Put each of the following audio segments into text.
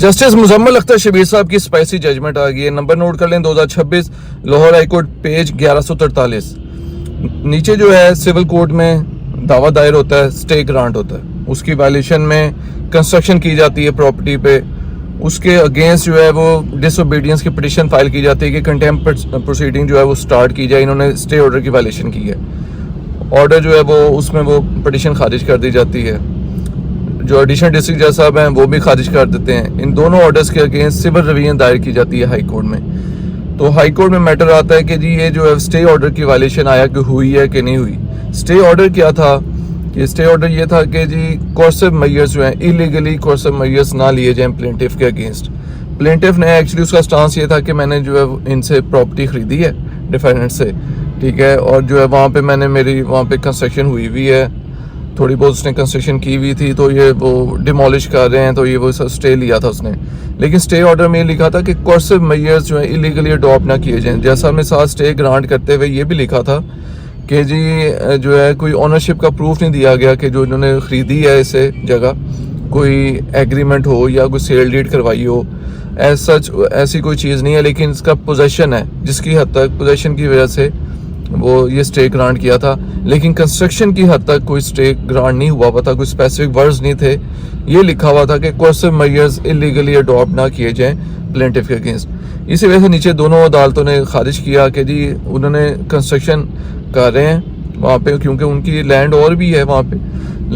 Justice Muzammil Akhtar Shabir साहब की spicy judgement आ गई है। नंबर नोट कर लें 2026 लाहौर हाई कोर्ट पेज 1143। नीचे जो है सिविल कोर्ट में दावा दायर होता है, स्टे ग्रांट होता है, उसकी वायलेशन में कंस्ट्रक्शन की जाती है प्रॉपर्टी पे, उसके अगेंस्ट जो है वो डिसओबीडियंस की पिटिशन फाइल की जाती है कि कंटेम्प्ट प्रोसीडिंग जो है वो स्टार्ट की जाए, इन्होंने स्टे ऑर्डर की वायलेशन की है। ऑर्डर जो है वो उसमें वो पिटिशन खारिज कर दी जाती है। जो एडिशनल डिस्ट्रिक्ट जज साहब हैं वो भी खारिज कर देते हैं। इन दोनों ऑर्डर्स के अगेंस्ट सिविल रिवीजन दायर की जाती है हाई कोर्ट में। तो हाई कोर्ट में मैटर आता है कि जी ये जो है स्टे ऑर्डर की वायलेशन आया कि हुई है कि नहीं हुई। स्टे ऑर्डर क्या था कि स्टे ऑर्डर ये था कि जी कोर्सिव मेजर्स जो हैं इलीगली कोर्सिव मेजर्स ना लिए जाएं प्लेंटिफ के अगेंस्ट। प्लेंटिफ ने एक्चुअली उसका स्टांस ये था कि मैंने जो है इनसे प्रॉपर्टी खरीदी है डिफेंडेंट से, ठीक है, और जो है वहाँ पे मैंने मेरी वहाँ पे कंस्ट्रक्शन हुई हुई है, थोड़ी बहुत उसने कंस्ट्रक्शन की हुई थी, तो ये वो डिमोलिश कर रहे हैं, तो ये वो स्टे लिया था उसने। लेकिन स्टे ऑर्डर में लिखा था कि कोर्सिव मेजर्स जो है इलीगली अडॉप्ट ना किए जाएं। जैसा हमने साथ स्टे ग्रांट करते हुए ये भी लिखा था कि जी जो है कोई ओनरशिप का प्रूफ नहीं दिया गया कि जो इन्होंने ख़रीदी है इसे जगह, कोई एग्रीमेंट हो या कोई सेल डीड करवाई हो, ऐसी कोई चीज़ नहीं है। लेकिन इसका पोजेशन है, जिसकी हद तक पोजेशन की वजह से वो ये स्टे ग्रांट किया था। लेकिन कंस्ट्रक्शन की हद तक कोई स्टे ग्रांट नहीं हुआ था, कोई स्पेसिफिक वर्ड्स नहीं थे। ये लिखा हुआ था कि कोर्सिव मेजर्स इलीगली अडॉप्ट ना किए जाएं प्लेंटिफ के अगेंस्ट। इसी वजह से नीचे दोनों अदालतों ने खारिज किया कि जी उन्होंने कंस्ट्रक्शन कर रहे हैं वहाँ पे, क्योंकि उनकी लैंड और भी है वहाँ पे,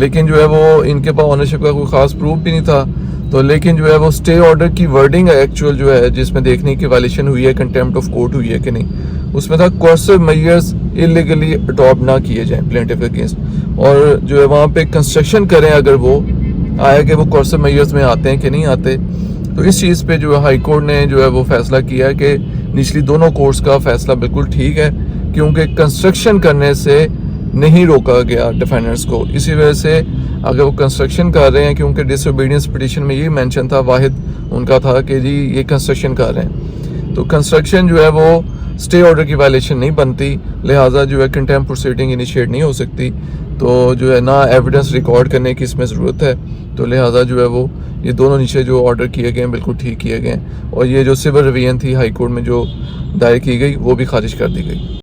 लेकिन जो है वो इनके पास ओनरशिप का कोई ख़ास प्रूफ भी नहीं था। तो लेकिन जो है वो स्टे ऑर्डर की वर्डिंग है एक्चुअल जो है जिसमें देखने की वायलेशन हुई है, कंटेम्प्ट ऑफ कोर्ट हुई है कि नहीं, उसमें था कोर्सिव मेजर्स इलीगली अडॉप्ट ना किए जाएं प्लेंटिफ के अगेंस्ट। और जो है वहाँ पे कंस्ट्रक्शन करें अगर वो आया कि वो कोर्सिव मेजर्स में आते हैं कि नहीं आते। तो इस चीज़ पे जो है हाई कोर्ट ने जो है वो फैसला किया है कि निचली दोनों कोर्ट्स का फैसला बिल्कुल ठीक है, क्योंकि कंस्ट्रक्शन करने से नहीं रोका गया डिफेंडर्स को। इसी वजह से अगर वो कंस्ट्रक्शन कर रहे हैं, क्योंकि डिसओबीडियंस पिटीशन में ये मेंशन था, वाहिद उनका था कि जी ये कंस्ट्रक्शन कर रहे हैं, तो कंस्ट्रक्शन जो है वो स्टे ऑर्डर की वायलेशन नहीं बनती, लिहाजा जो है कंटेम्प्ट प्रोसीडिंग इनिशिएट नहीं हो सकती। तो जो है ना एविडेंस रिकॉर्ड करने की इसमें ज़रूरत है, तो लिहाजा जो है वो ये दोनों नीचे जो ऑर्डर किए गए हैं बिल्कुल ठीक किए गए हैं। और ये जो सिविल रिवीजन थी हाई कोर्ट में जो दायर की गई वो भी खारिज कर दी गई।